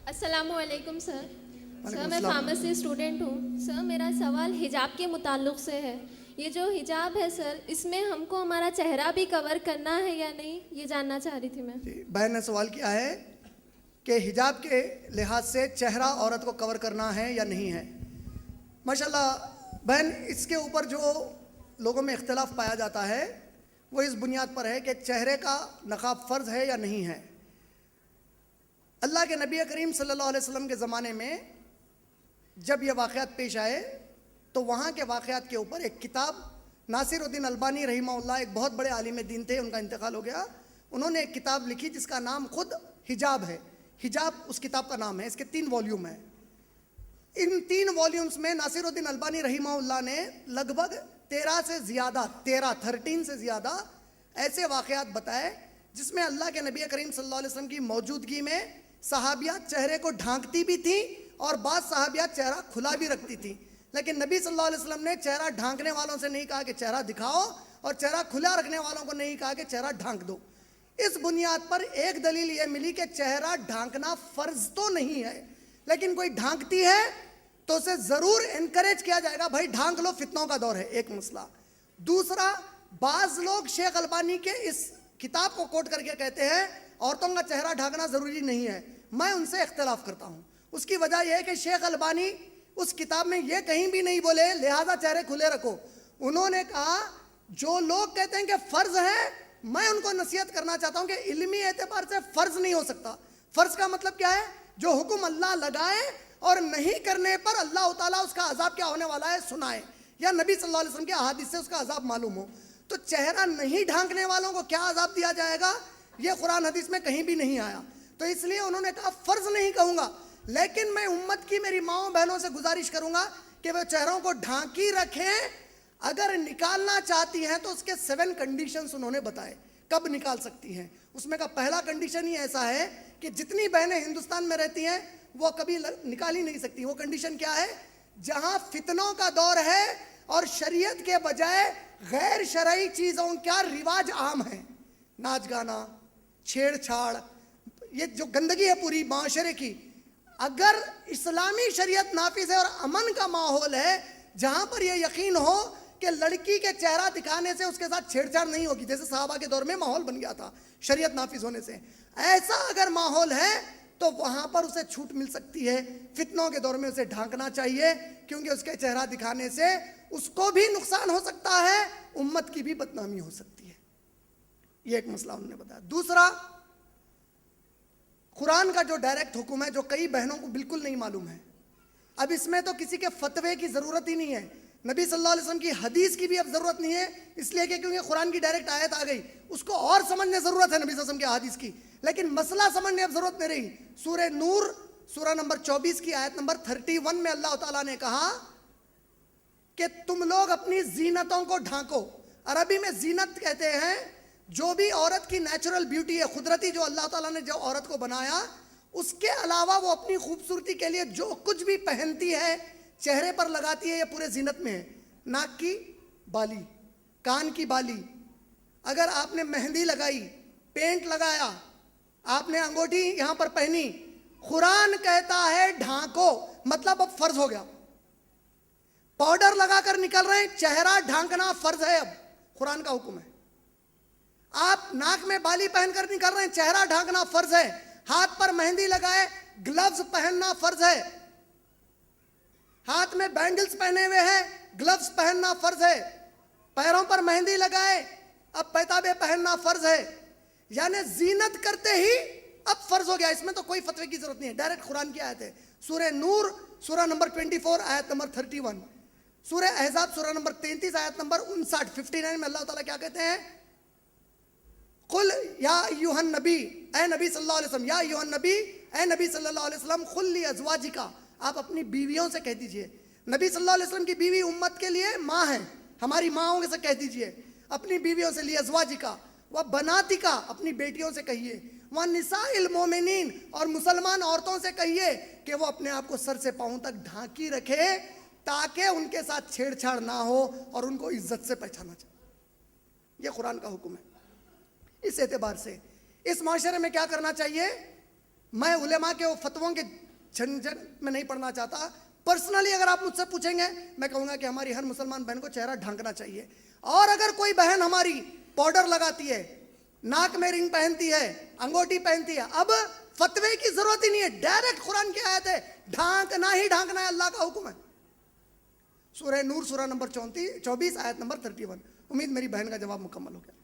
السلام علیکم سر. سر میں السلام. فارمیسی اسٹوڈنٹ ہوں. سر میرا سوال حجاب کے متعلق سے ہے. یہ جو حجاب ہے سر، اس میں ہم کو ہمارا چہرہ بھی کور کرنا ہے یا نہیں، یہ جاننا چاہ رہی تھی میں. بہن نے سوال کیا ہے کہ حجاب کے لحاظ سے چہرہ عورت کو کور کرنا ہے یا نہیں ہے. ماشاءاللہ بہن، اس کے اوپر جو لوگوں میں اختلاف پایا جاتا ہے وہ اس بنیاد پر ہے کہ چہرے کا نقاب فرض ہے یا نہیں ہے. اللہ کے نبی کریم صلی اللہ علیہ وسلم کے زمانے میں جب یہ واقعات پیش آئے تو وہاں کے واقعات کے اوپر ایک کتاب، ناصر الدین البانی رحمہ اللہ ایک بہت بڑے عالم دین تھے، ان کا انتقال ہو گیا. انہوں نے ایک کتاب لکھی جس کا نام خود حجاب ہے. حجاب اس کتاب کا نام ہے. اس کے 3 والیوم ہیں. ان 3 والیومز میں ناصر الدین البانی رحمہ اللہ نے لگ بھگ 13 سے زیادہ ایسے واقعات بتائے جس میں اللہ کے نبی کریم صلی اللہ علیہ وسلم کی موجودگی میں صحابیات چہرے کو ڈھانکتی بھی تھیں اور بعض صحابیات چہرہ کھلا بھی رکھتی تھیں. لیکن نبی صلی اللہ علیہ وسلم نے چہرہ ڈھانکنے والوں سے نہیں کہا کہ چہرہ دکھاؤ، اور چہرہ کھلا رکھنے والوں کو نہیں کہا کہ چہرہ ڈھانک دو. اس بنیاد پر ایک دلیل یہ ملی کہ چہرہ ڈھانکنا فرض تو نہیں ہے، لیکن کوئی ڈھانکتی ہے تو اسے ضرور انکریج کیا جائے گا، بھائی ڈھانک لو، فتنوں کا دور ہے. ایک مسئلہ. دوسرا، بعض لوگ شیخ البانی کے اس کتاب کو کوٹ کر کے کہتے ہیں عورتوں کا چہرہ ڈھانکنا ضروری نہیں ہے. میں ان سے اختلاف کرتا ہوں. اس کی وجہ یہ ہے کہ شیخ البانی اس کتاب میں یہ کہیں بھی نہیں بولے لہذا چہرے کھلے رکھو. انہوں نے کہا جو لوگ کہتے ہیں کہ فرض ہے، میں ان کو نصیحت کرنا چاہتا ہوں کہ علمی اعتبار سے فرض نہیں ہو سکتا. فرض کا مطلب کیا ہے؟ جو حکم اللہ لگائے اور نہیں کرنے پر اللہ تعالیٰ اس کا عذاب کیا ہونے والا ہے سنائے، یا نبی صلی اللہ علیہ وسلم کے احادیث سے اس کا عذاب معلوم ہو. تو چہرہ نہیں ڈھانکنے والوں کو کیا عذاب دیا جائے گا، یہ قرآن حدیث میں کہیں بھی نہیں آیا. تو اس لیے انہوں نے کہا فرض نہیں کہوں گا، لیکن میں امت کی میری ماؤں بہنوں سے گزارش کروں گا کہ وہ چہروں کو ڈھانکی رکھیں. اگر نکالنا چاہتی ہیں تو اس کے 7 کنڈیشنز انہوں نے بتائے کب نکال سکتی ہیں. اس میں کا پہلا کنڈیشن ہی ایسا ہے کہ جتنی بہنیں ہندوستان میں رہتی ہیں وہ کبھی نکال ہی نہیں سکتی. وہ کنڈیشن کیا ہے؟ جہاں فتنوں کا دور ہے اور شریعت کے بجائے غیر شرعی چیزوں کا رواج عام ہے، ناچ گانا، چھیڑ چھاڑ، یہ جو گندگی ہے پوری معاشرے کی. اگر اسلامی شریعت نافذ ہے اور امن کا ماحول ہے جہاں پر یہ یقین ہو کہ لڑکی کے چہرہ دکھانے سے اس کے ساتھ چھیڑ چھاڑ نہیں ہوگی، جیسے صحابہ کے دور میں ماحول بن گیا تھا شریعت نافذ ہونے سے، ایسا اگر ماحول ہے تو وہاں پر اسے چھوٹ مل سکتی ہے. فتنوں کے دور میں اسے ڈھانکنا چاہیے، کیونکہ اس کے چہرہ دکھانے سے اس کو بھی نقصان ہو سکتا ہے، امت کی بھی بدنامی ہو سکتی ہے. یہ ایک مسئلہ انہوں نے بتایا. دوسرا، قرآن کا جو ڈائریکٹ حکم ہے جو کئی بہنوں کو بالکل نہیں معلوم ہے. اب اس میں تو کسی کے فتوے کی ضرورت ہی نہیں ہے، نبی صلی اللہ علیہ وسلم کی حدیث کی بھی اب ضرورت نہیں ہے، اس لیے کہ کیونکہ قرآن کی ڈائریکٹ آیت آ گئی، اس کو اور سمجھنے ضرورت ہے نبی صلی اللہ علیہ وسلم کی حدیث کی، لیکن مسئلہ سمجھنے اب ضرورت نہیں رہی. سورہ نور سورہ نمبر 24 کی آیت نمبر 31 میں اللہ تعالیٰ نے کہا کہ تم لوگ اپنی زینتوں کو ڈھانکو. عربی میں زینت کہتے ہیں جو بھی عورت کی نیچرل بیوٹی ہے، قدرتی جو اللہ تعالیٰ نے جو عورت کو بنایا، اس کے علاوہ وہ اپنی خوبصورتی کے لیے جو کچھ بھی پہنتی ہے، چہرے پر لگاتی ہے، یہ پورے زینت میں ہے. ناک کی بالی، کان کی بالی، اگر آپ نے مہندی لگائی، پینٹ لگایا، آپ نے انگوٹھی یہاں پر پہنی، قرآن کہتا ہے ڈھانکو، مطلب اب فرض ہو گیا. پاؤڈر لگا کر نکل رہے ہیں، چہرہ ڈھانکنا فرض ہے، اب قرآن کا حکم ہے. آپ ناک میں بالی پہن کر نکل رہے ہیں، چہرہ ڈھانکنا فرض ہے. ہاتھ پر مہندی لگائے، گلوز پہننا فرض ہے. ہاتھ میں بینڈلز پہنے ہوئے ہیں، گلوز پہننا فرض ہے. پیروں پر مہندی لگائے، اب پیتابے پہننا فرض ہے. یعنی زینت کرتے ہی اب فرض ہو گیا. اس میں تو کوئی فتوے کی ضرورت نہیں ہے، ڈائریکٹ قرآن کی آیت ہے. سورہ نور سورہ نمبر 24 آیت نمبر 31، سورہ احزاب سورہ نمبر 33 آیت نمبر 59 میں اللہ تعالیٰ کیا کہتے ہیں؟ قل یا ایھا النبی، اے نبی صلی اللہ علیہ وسلم، یا ایھا النبی، اے نبی صلی اللہ علیہ وسلم، قل لازواجک، آپ اپنی بیویوں سے کہہ دیجئے. نبی صلی اللہ علیہ وسلم کی بیوی امت کے لیے ماں ہے، ہماری ماؤں سے کہہ دیجئے اپنی بیویوں سے، لازواجک و بناتک، اپنی بیٹیوں سے کہیے، ونساء المؤمنین، اور مسلمان عورتوں سے کہیے کہ وہ اپنے آپ کو سر سے پاؤں تک ڈھانکی رکھے تاکہ ان کے ساتھ چھیڑ چھاڑ نہ ہو اور ان کو عزت سے پہچانا جائے. یہ قرآن کا حکم ہے. اس اعتبار سے اس معاشرے میں کیا کرنا چاہیے؟ میں علماء کے وہ فتووں کے جھنجھٹ میں نہیں پڑنا چاہتا. پرسنلی اگر آپ مجھ سے پوچھیں گے میں کہوں گا کہ ہماری ہر مسلمان بہن کو چہرہ ڈھانکنا چاہیے. اور اگر کوئی بہن ہماری پاؤڈر لگاتی ہے, ناک میں رنگ پہنتی ہے, انگوٹھی پہنتی ہے, اب فتوے کی ضرورت ہی نہیں ہے, ڈائریکٹ قرآن کی آیت ہے, ڈھانکنا ہی ڈھانکنا ہے, اللہ کا حکم ہے. سورہ نور سورہ نمبر 24 آیت نمبر 31. امید میری بہن کا جواب مکمل ہو گیا.